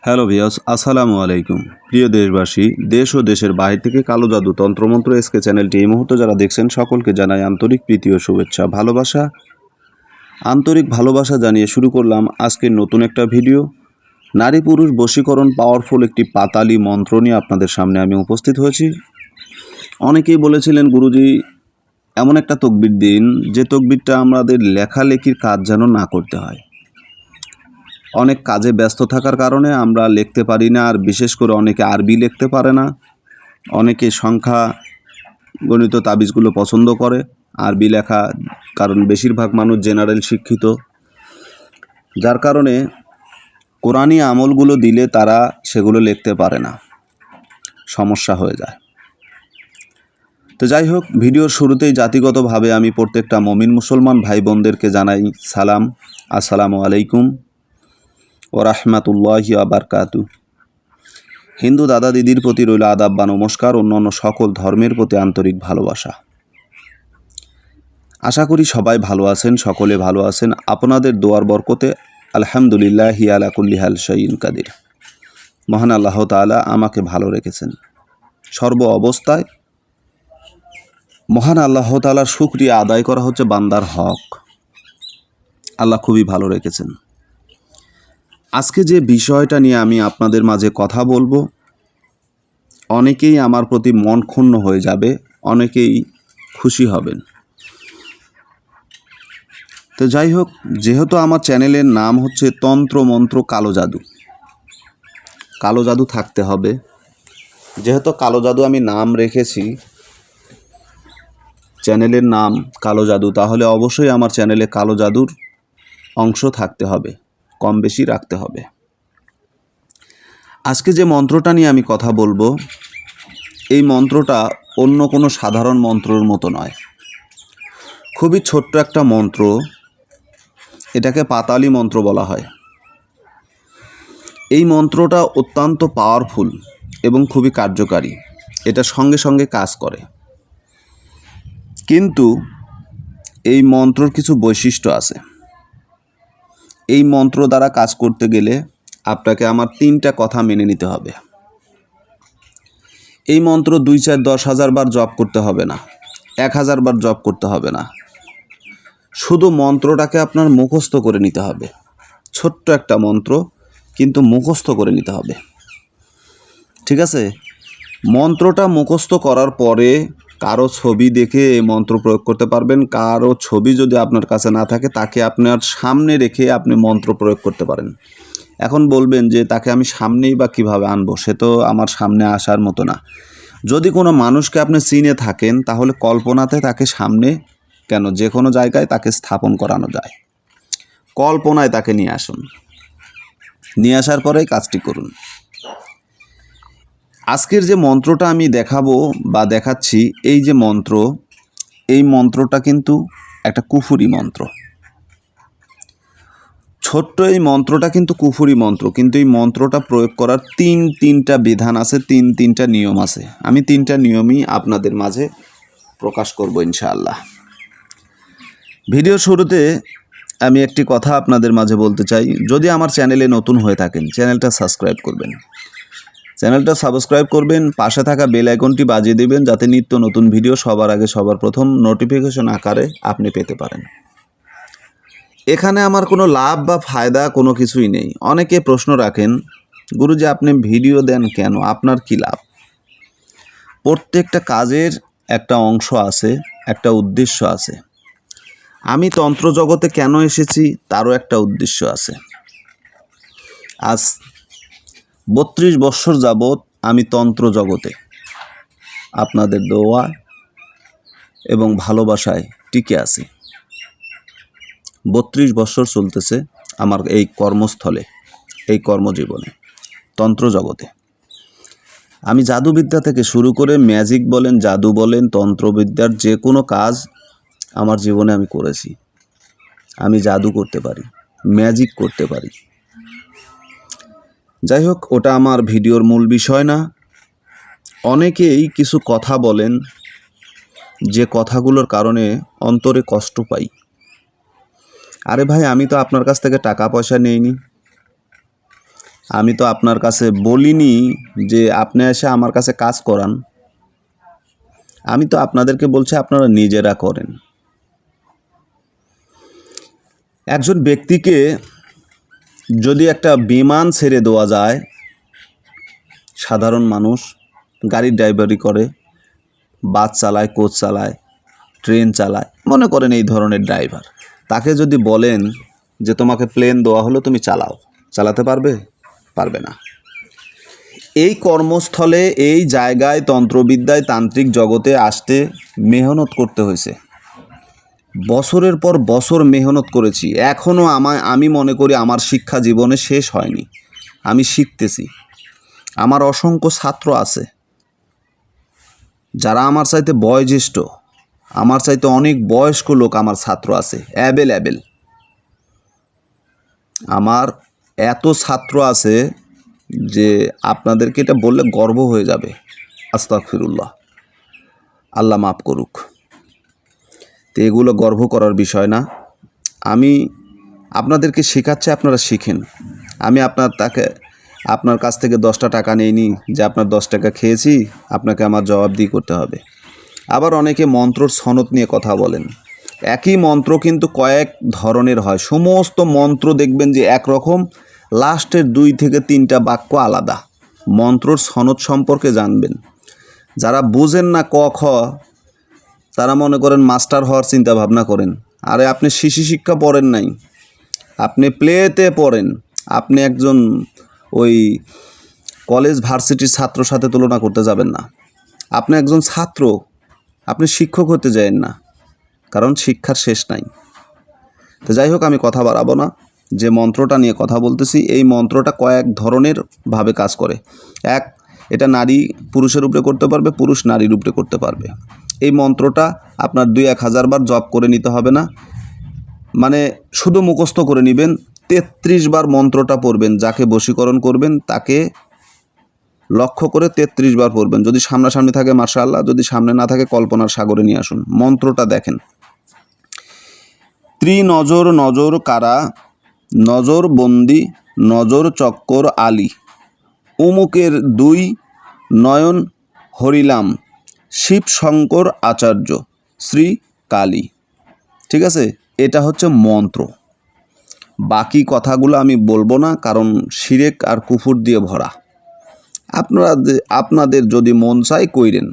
Hello viewers, আসসালামু আলাইকুম। প্রিয় দেশবাসী, দেশ ও দেশের বাইরে থেকে কালো জাদু তন্ত্রমন্ত্র এসকে চ্যানেলটি এই মুহূর্তে যারা দেখছেন সকলকে জানাই আন্তরিক প্রীতি ও শুভেচ্ছা, ভালোবাসা। আন্তরিক ভালোবাসা জানিয়ে শুরু করলাম আজকের নতুন একটা ভিডিও। নারী পুরুষ বশীকরণ পাওয়ারফুল একটি পাতালি মন্ত্র নিয়ে আপনাদের সামনে আমি উপস্থিত হয়েছি। অনেকেই বলেছিলেন গুরুজি এমন একটা তকবির দিন যে তকবিরটা আমাদের লেখালেখির কাজ যেন না করতে হয়। অনেক কাজে ব্যস্ত থাকার কারণে আমরা লিখতে পারি না, আর বিশেষ করে অনেকে আরবি লিখতে পারে না। অনেকে সংখ্যা গণিত তাবিজগুলো পছন্দ করে আরবি লেখা, কারণ বেশিরভাগ মানুষ জেনারেল শিক্ষিত, যার কারণে কোরআনি আমলগুলো দিলে তারা সেগুলো লিখতে পারে না, সমস্যা হয়ে যায়। তো যাই হোক, ভিডিওর শুরুতেই জাতিগতভাবে আমি প্রত্যেকটা মমিন মুসলমান ভাই বোনদেরকে জানাই সালাম, আসসালামু আলাইকুম ও রাহমাতুল্লাহি ওয়া বারাকাতুহু। হিন্দু দাদা দিদির প্রতি রইল আদাব বা নমস্কার, অন্যান্য সকল ধর্মের প্রতি আন্তরিক ভালোবাসা। আশা করি সবাই ভালো আছেন, সকলে ভালো আছেন। আপনাদের দোয়ার বরকতে আলহামদুলিল্লাহি আলা কুল্লি হাল শাইইন কাদির। মহান আল্লাহ তাআলা আমাকে ভালো রেখেছেন সর্ব অবস্থায়। মহান আল্লাহ তাআলার শুকরিয়া আদায় করা হচ্ছে বান্দার হক। আল্লাহ খুবই ভালো রেখেছেন। আজকে যে বিষয়টা নিয়ে আমি আপনাদের মাঝে কথা বলবো, অনেকেই আমার প্রতি মন ক্ষুণ্ণ হয়ে যাবে, অনেকেই খুশি হবেন। তো যাই হোক, যেহেতু আমার চ্যানেলের নাম হচ্ছে তন্ত্র মন্ত্র কালো জাদু, কালো জাদু থাকতে হবে। যেহেতু কালো জাদু আমি নাম রেখেছি, চ্যানেলের নাম কালো জাদু, তাহলে অবশ্যই আমার চ্যানেলে কালো জাদুর অংশ থাকতে হবে, কম বেশি রাখতে হবে। আজকে যে মন্ত্রটা নিয়ে আমি কথা বলবো, এই মন্ত্রটা অন্য কোনো সাধারণ মন্ত্রের মতো নয়। খুবই ছোট্ট একটা মন্ত্র, এটাকে পাতালি মন্ত্র বলা হয়। এই মন্ত্রটা অত্যন্ত পাওয়ারফুল এবং খুবই কার্যকারী, এটা সঙ্গে সঙ্গে কাজ করে। কিন্তু এই মন্ত্রর কিছু বৈশিষ্ট্য আছে। এই মন্ত্র দ্বারা কাজ করতে গেলে আপনাকে আমার 3টা কথা মেনে নিতে হবে। এই মন্ত্র 2, 4, 10,000 বার জপ করতে হবে না, 1000 বার জপ করতে হবে না। শুধু মন্ত্রটাকে আপনার মুখস্থ করে নিতে হবে। ছোট্ট একটা মন্ত্র, কিন্তু মুখস্থ করে নিতে হবে, ঠিক আছে? মন্ত্রটা মুখস্থ করার পরে কারো ছবি দেখে এই মন্ত্র প্রয়োগ করতে পারবেন। কারো ছবি যদি আপনার কাছে না থাকে, তাকে আপনার সামনে রেখে আপনি মন্ত্র প্রয়োগ করতে পারেন। এখন বলবেন যে তাকে আমি সামনেই বা কীভাবে আনবো, সে তো আমার সামনে আসার মতো না। যদি কোনো মানুষকে আপনি চিনে থাকেন, তাহলে কল্পনাতে তাকে সামনে কেন, যে কোনো জায়গায় তাকে স্থাপন করানো যায়। কল্পনায় তাকে নিয়ে আসুন, নিয়ে আসার পরেই কাজটি করুন। আজকের যে মন্ত্রটা আমি দেখাবো বা দেখাচ্ছি, এই যে মন্ত্র, এই মন্ত্রটা কিন্তু একটা কুফরি মন্ত্র। ছোট্ট এই মন্ত্রটা কিন্তু কুফরি মন্ত্র, কিন্তু এই মন্ত্রটা প্রয়োগ করার তিনটা বিধান আছে, তিনটা নিয়ম আছে। আমি 3টা নিয়মই আপনাদের মাঝে প্রকাশ করব ইনশাআল্লাহ। ভিডিওর শুরুতে আমি একটি কথা আপনাদের মাঝে বলতে চাই। যদি আমার চ্যানেলে নতুন হয়ে থাকেন, চ্যানেলটা সাবস্ক্রাইব করবেন, পাশে থাকা বেল আইকনটি বাজিয়ে দেবেন, যাতে নিত্য নতুন ভিডিও সবার আগে সবার প্রথম নোটিফিকেশন আকারে আপনি পেতে পারেন। এখানে আমার কোনো লাভ বা ফায়দা কোনো কিছুই নেই। অনেকে প্রশ্ন রাখেন, গুরুজি আপনি ভিডিও দেন কেন, আপনার কি লাভ? প্রত্যেকটা কাজের একটা অংশ আছে, একটা উদ্দেশ্য আছে। আমি তন্ত্র জগতে কেন এসেছি, তারও একটা উদ্দেশ্য আছে। আজ 32 বছর যাবৎ আমি তন্ত্র জগতে আপনাদের দোয়া এবং ভালোবাসায় টিকে আছি। 32 বছর চলতেছে আমার এই কর্মস্থলে, এই কর্মজীবনে, তন্ত্র জগতে। আমি জাদুবিদ্যা থেকে শুরু করে ম্যাজিক বলেন, জাদু বলেন, তন্ত্রবিদ্যার যে কোনো কাজ আমার জীবনে আমি করেছি। আমি জাদু করতে পারি, ম্যাজিক করতে পারি। যাই হোক, ওটা আমার ভিডিওর মূল বিষয় না। অনেকেই কিছু কথা বলেন, যে কথাগুলোর কারণে অন্তরে কষ্ট পাই। আরে ভাই, আমি তো আপনার কাছ থেকে টাকা পয়সা নেইনি, আমি তো আপনার কাছে বলিনি যে আপনি এসে আমার কাছে কাজ করান। আমি তো আপনাদেরকে বলছি আপনারা নিজেরা করেন। একজন ব্যক্তিকে যদি একটা বিমান ছেড়ে দেওয়া যায়, সাধারণ মানুষ গাড়ির ড্রাইভারি করে, বাস চালায়, কোচ চালায়, ট্রেন চালায়, মনে করেন এই ধরনের ড্রাইভার, তাকে যদি বলেন যে তোমাকে প্লেন দেওয়া হলো তুমি চালাও, চালাতে পারবে? পারবে না। এই কর্মস্থলে, এই জায়গায়, তন্ত্রবিদ্যায়, তান্ত্রিক জগতে আসতে মেহনত করতে হয়েছে। বছরের পর বছর মেহনত করেছি। এখনও আমি মনে করি আমার শিক্ষা জীবনে শেষ হয়নি। আমি শিখতেছি। আমার অসংখ্য ছাত্র আছে যারা আমার চাইতে বয়োজ্যেষ্ঠ, আমার চাইতে অনেক বয়স্ক লোক আমার ছাত্র আছে, অ্যাভেলেবেল। আমার এত ছাত্র আছে যে আপনাদেরকে এটা বললে গর্ব হয়ে যাবে। আস্তাগফিরুল্লাহ, আল্লাহ মাফ করুক। তো এগুলো গর্ব করার বিষয় না। আমি আপনাদেরকে শেখাচ্ছি, আপনারা শিখেন। আমি আপনার কাছ থেকে 10টা টাকা নেইনি যে আপনার 10 টাকা খেয়েছি আপনাকে আমার জবাবদিহি করতে হবে। আবার অনেকে মন্ত্রর সনদ নিয়ে কথা বলেন। একই মন্ত্র কিন্তু কয়েক ধরনের হয়। সমস্ত মন্ত্র দেখবেন যে একরকম, লাস্টের 2 থেকে 3টা বাক্য আলাদা। মন্ত্রর সনদ সম্পর্কে জানবেন। যারা বুঝেন না ক খ, তারা মনে করেন মাস্টার হওয়ার চিন্তা ভাবনা করেন। আরে আপনি শিশু শিক্ষা পড়েন নাই, আপনি প্লেতে পড়েন। আপনি একজন ওই কলেজ ভার্সিটির ছাত্রর সাথে তুলনা করতে যাবেন না। আপনি একজন ছাত্র, আপনি শিক্ষক হতে যাবেন না, কারণ শিক্ষার শেষ নাই। তো যাই হোক, আমি কথা বাড়াবো না। যে মন্ত্রটা নিয়ে কথা বলতেছি, এই মন্ত্রটা কয়েক ধরনের ভাবে কাজ করে। এটা নারী পুরুষের উপরে করতে পারবে, পুরুষ নারীর উপরে করতে পারবে। এই মন্ত্রটা আপনার 2-1 হাজার বার জপ করে নিতে হবে না, মানে শুধু মুখস্থ করে নেবেন। 33 বার মন্ত্রটা পড়বেন। যাকে বশীকরণ করবেন তাকে লক্ষ্য করে 33 বার পড়বেন। যদি সামনাসামনি থাকে মাশাআল্লাহ, যদি সামনে না থাকে কল্পনার সাগরে নিয়ে আসুন। মন্ত্রটা দেখেন। ত্রিনজর নজর কারা, নজর বন্দি, নজর চক্কর আলী, উমুকের 2 নয়ন হরিলাম, শিব শঙ্কর আচার্য, শ্রী কালী। ঠিক আছে, এটা হচ্ছে মন্ত্র। বাকি কথাগুলো আমি বলবো না, কারণ শিরেক আর কুফর দিয়ে ভরা। আপনাদের যদি মন চায় কইরেন,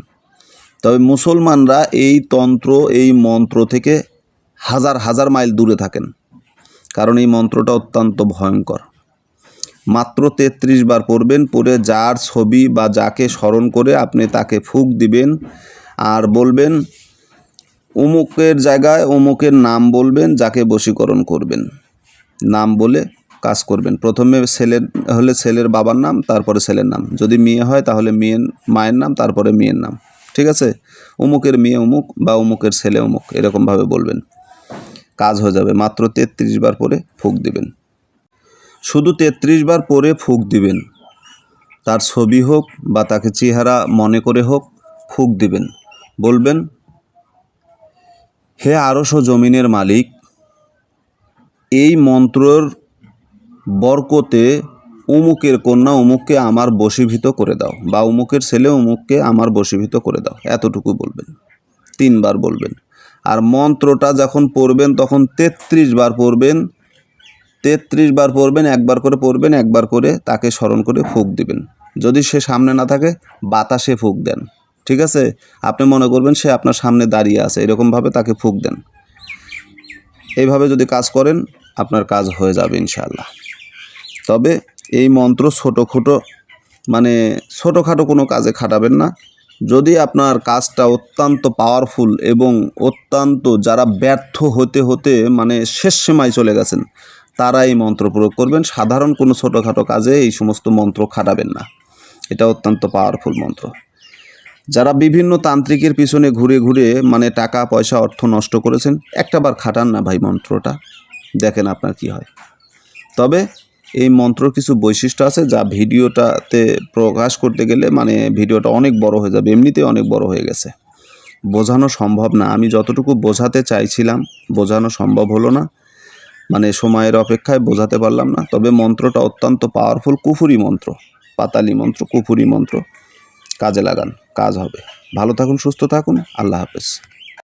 তবে মুসলমানরা এই তন্ত্র, এই মন্ত্র থেকে হাজার হাজার মাইল দূরে থাকেন, কারণ এই মন্ত্রটা অত্যন্ত ভয়ঙ্কর। মাত্র 33 বার পড়বেন। পড়ে যার ছবি বা যাকে স্মরণ করে আপনি তাকে ফুঁক দিবেন আর বলবেন অমুকের জায়গায় অমুকের নাম বলবেন, যাকে বশীকরণ করবেন। নাম বলে কাজ করবেন। প্রথমে ছেলের হলে ছেলের বাবার নাম, তারপরে ছেলের নাম। যদি মেয়ে হয় তাহলে মায়ের নাম, তারপরে মেয়ের নাম। ঠিক আছে, অমুকের মেয়ে অমুক বা অমুকের ছেলে অমুক, এরকমভাবে বলবেন, কাজ হয়ে যাবে। মাত্র 33 বার পরে ফুঁক দিবেন। শুধু 33 বার পরে ফুঁক দিবেন। তার ছবি হোক বা তাকে চেহারা মনে করে হোক ফুঁক দিবেন। বলবেন, হে আরশ ও জমিনের মালিক, এই মন্ত্রর বরকতে অমুকের কন্যা অমুককে আমার বশীভূত করে দাও, বা অমুকের ছেলে অমুককে আমার বশীভূত করে দাও। এতটুকু বলবেন। 3 বার বলবেন। আর মন্ত্রটা যখন পড়বেন তখন 33 বার পড়বেন। 33 বার পড়বেন, একবার করে পড়বেন, একবার করে তাকে স্মরণ করে ফুঁক দিবেন। যদি সে সামনে না থাকে বাতাসে ফুঁক দেন। ঠিক আছে, আপনি মনে করবেন সে আপনার সামনে দাঁড়িয়ে আছে, এরকমভাবে তাকে ফুঁক দেন। এইভাবে যদি কাজ করেন আপনার কাজ হয়ে যাবে ইনশাআল্লাহ। তবে এই মন্ত্র ছোটোখাটো কোনো কাজে খাটাবেন না। যদি আপনার কাজটা অত্যন্ত পাওয়ারফুল এবং অত্যন্ত যারা ব্যর্থ হতে হতে শেষ সীমায় চলে গেছেন, তারা এই মন্ত্র প্রয়োগ করবেন। সাধারণ কোনো ছোটোখাটো কাজে এই সমস্ত মন্ত্র খাটাবেন না। এটা অত্যন্ত পাওয়ারফুল মন্ত্র। যারা বিভিন্ন তান্ত্রিকের পিছনে ঘুরে ঘুরে টাকা পয়সা অর্থ নষ্ট করেছেন, একটাবার খাটান না ভাই মন্ত্রটা, দেখেন আপনার কি হয়। তবে এই মন্ত্রর কিছু বৈশিষ্ট্য আছে যা ভিডিওটাতে প্রকাশ করতে গেলে ভিডিওটা অনেক বড় হয়ে যাবে। এমনিতেই অনেক বড় হয়ে গেছে, বোঝানো সম্ভব না। আমি যতটুকু বোঝাতে চাইছিলাম বোঝানো সম্ভব হলো না। মানে সময়ের অপেক্ষায় বোঝাতে পারলাম না, তবে মন্ত্রটা অত্যন্ত পাওয়ারফুল, কুফুরি মন্ত্র, পাতালি মন্ত্র, কুফুরি মন্ত্র। কাজে লাগান, কাজ হবে। ভালো থাকুন, সুস্থ থাকুন, আল্লাহ হাফেজ।